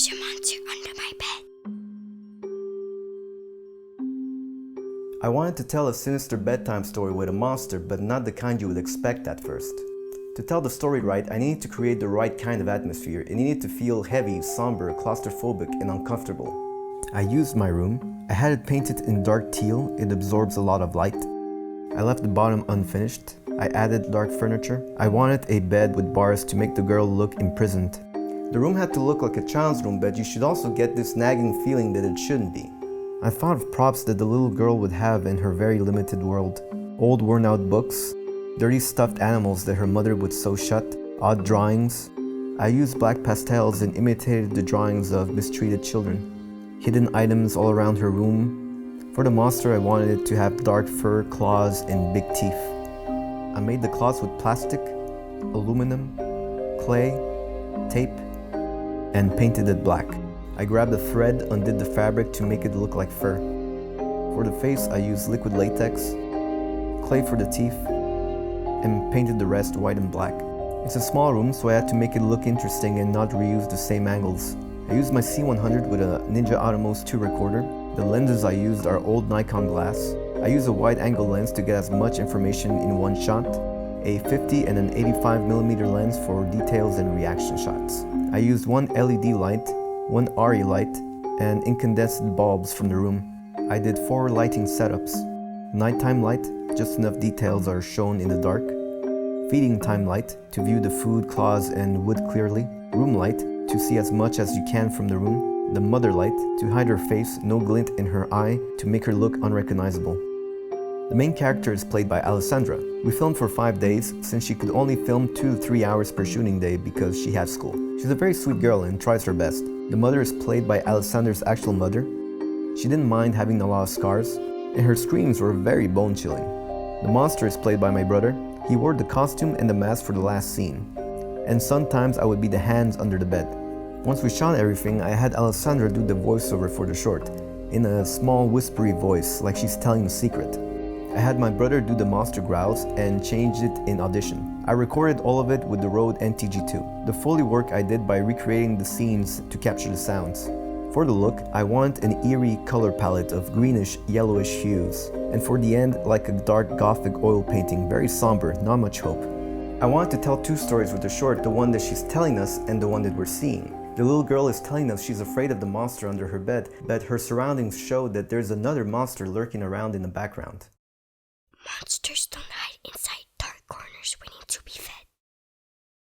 There's a monster under my bed. I wanted to tell a sinister bedtime story with a monster, but not the kind you would expect at first. To tell the story right, I needed to create the right kind of atmosphere. It needed to feel heavy, somber, claustrophobic, and uncomfortable. I used my room. I had it painted in dark teal. It absorbs a lot of light. I left the bottom unfinished. I added dark furniture. I wanted a bed with bars to make the girl look imprisoned. The room had to look like a child's room, but you should also get this nagging feeling that it shouldn't be. I thought of props that the little girl would have in her very limited world. Old worn-out books, dirty stuffed animals that her mother would sew shut, odd drawings. I used black pastels and imitated the drawings of mistreated children. Hidden items all around her room. For the monster, I wanted it to have dark fur, claws, and big teeth. I made the claws with plastic, aluminum, clay, tape, and painted it black. I grabbed a thread, undid the fabric to make it look like fur. For the face, I used liquid latex, clay for the teeth, and painted the rest white and black. It's a small room, so I had to make it look interesting and not reuse the same angles. I used my C100 with a Ninja Atomos 2 recorder. The lenses I used are old Nikon glass. I used a wide-angle lens to get as much information in one shot, a 50 and an 85mm lens for details and reaction shots. I used one LED light, one RE light, and incandescent bulbs from the room. I did 4 lighting setups. Nighttime light, just enough details are shown in the dark. Feeding time light, to view the food, claws, and wood clearly. Room light, to see as much as you can from the room. The mother light, to hide her face, no glint in her eye, to make her look unrecognizable. The main character is played by Alessandra. We filmed for 5 days, since she could only film 2 to 3 hours per shooting day because she had school. She's a very sweet girl and tries her best. The mother is played by Alessandra's actual mother. She didn't mind having a lot of scars, and her screams were very bone-chilling. The monster is played by my brother. He wore the costume and the mask for the last scene. And sometimes I would be the hands under the bed. Once we shot everything, I had Alessandra do the voiceover for the short, in a small whispery voice, like she's telling a secret. I had my brother do the monster growls and changed it in Audition. I recorded all of it with the Rode NTG2. The Foley work I did by recreating the scenes to capture the sounds. For the look, I want an eerie color palette of greenish, yellowish hues. And for the end, like a dark gothic oil painting, very somber, not much hope. I wanted to tell 2 stories with the short, the one that she's telling us and the one that we're seeing. The little girl is telling us she's afraid of the monster under her bed, but her surroundings show that there's another monster lurking around in the background. Monsters don't hide inside dark corners. We need to be fed.